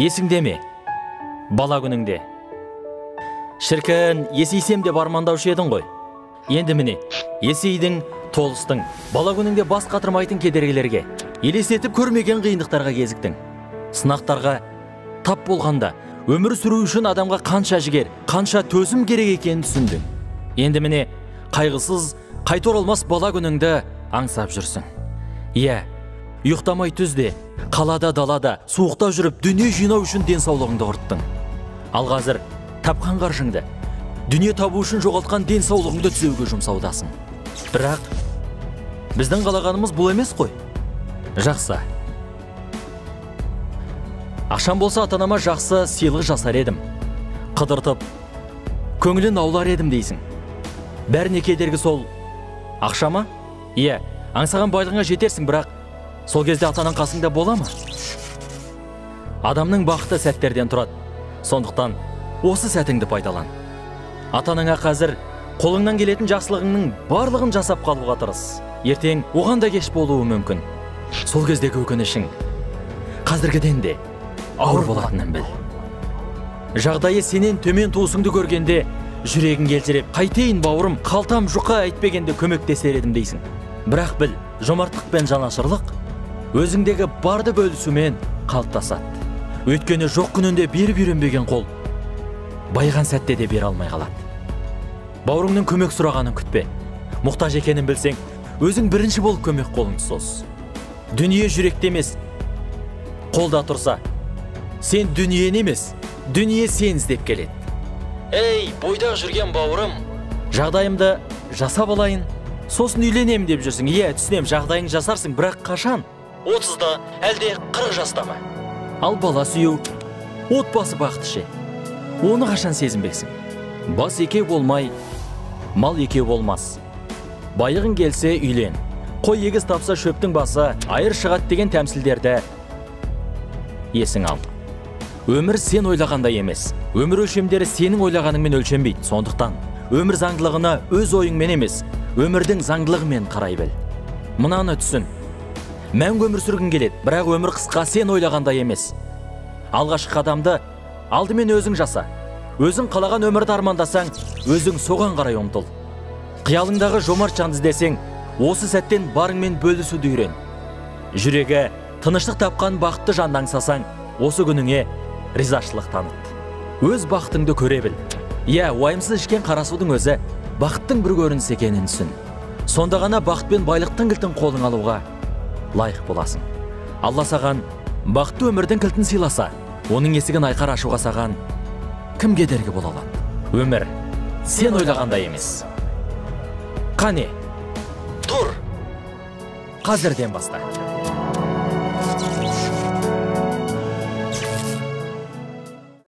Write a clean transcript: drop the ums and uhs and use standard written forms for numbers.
Есіңде ме? Бала күніңде. Шіркін, есейсем деп армандаушы едің ғой. Енді міне, есейдің, толыстың, бала күніңде бас қатырмайтын кедергілерге, елестетіп көрмеген қиындықтарға кезіктің. Сынақтарға тап болғанда, өмір сүру үшін адамға қанша жігер, қанша төзім керек екенін түсіндің. Енді міне, қайғысыз, қайта оралмас бала күніңді аңсап жүрсің. Иә, ұйықтамай түзде, қалада далада, суықта жүріп, дүние жинау үшін денсаулығыңды құрттың. Ал қазір тапқан қаржыңды, дүние табу үшін жоғалтқан денсаулығыңды түзеуге жұмсаудасың. Бірақ біздің қалағанымыз бұл емес қой. Жақсы. Ақшам болса ата-анама жақсы сыйлық жасар едім. Қыдыртып, көңілін аулар едім дейсің. Бәріне кедергі сол ақша ма? Иә, аңсаған байлығыңа жетерсің, бірақ сол кезде ата-анаң қасыңда бола ма? Адамның бақыты сәттерден тұрады. Сондықтан осы сәтіңді пайдалан. Ата-анаңа қазір қолыңнан келетін жақсылығыңның барлығын жасап қалуға тырыс. Ертең оған да кеш болуы мүмкін. Сол кездегі өкінішің қазіргіден де ауыр болатынын біл. Жағдайы сенен төмен туысыңды көргенде жүрегің елжіреп, қайтейін бауырым, қалтам жұқа әйтпегенде көмектесер едім дейсің. Бірақ біл, жомарттық пен жанашырлық өзіңдегі барды бөлісумен қалыптасады. Өйткені жоқ күнінде беріп үйренбеген қол байған сәтте де бере алмай қалады. Бауырыңның көмек сұрағанын күтпе. Мұқтаж екенін білсең, өзің бірінші болып көмек қолыңды соз. Дүние жүректе емес, қолда тұрса, сен дүниені емес, дүние сен іздеп келеді. Ей, бойдақ жүрген бауырым, жағдайымды жасап алайын, сосын үйленем деп жүрсің. Иә, түсінем, жағдайың жасарсың, бірақ қашан? 30-да, әлде 40 жаста ма? Ал бала сүю, отбасы бақыты ше. Оны қашан сезінбексің? Бас екеу болмай, мал екеу болмас. Байығың келсе үйлен, қой егіз тапса шөптің басы айыр шығады деген тәмсілдерді есің ал. Өмір сен ойлағандай емес. Өмір өлшемдері сенің ойлағаныңмен өлшенбейді. Сондықтан өмір заңдылығына өз ойыңмен емес, өмірдің заңдылығымен қарай біл. Мынаны түсін. Мәңгі өмір сүргің келеді, бірақ өмір қысқа, сен ойлағандай емес. Алғашқы қадамды алдымен өзің жаса. Өзің қалаған өмірді армандасаң, өзің соған қарай ұмтыл. Қиялыңдағы жомарт жанды іздесең, осы сәттен барыңмен бөлісуді үйрен. Жүрегі тыныштық тапқан бақытты жанды аңсасаң, осы күніңе ризашылық таныт. Өз бақытыңды көре біл. Иә, уайымсыз ішкен қарасудың өзі бақыттың бір көрінісі екенін түсін. Сонда ғана бақыт пен байлықтың кілтін қолың алуға лайық боласың. Алла саған бақытты өмірдің кілтін сыйласа, оның есігін айқар ашуға саған кім кедергі бола алады? Өмір сен ойлағандай емес. Қане, тұр! Қазірден баста.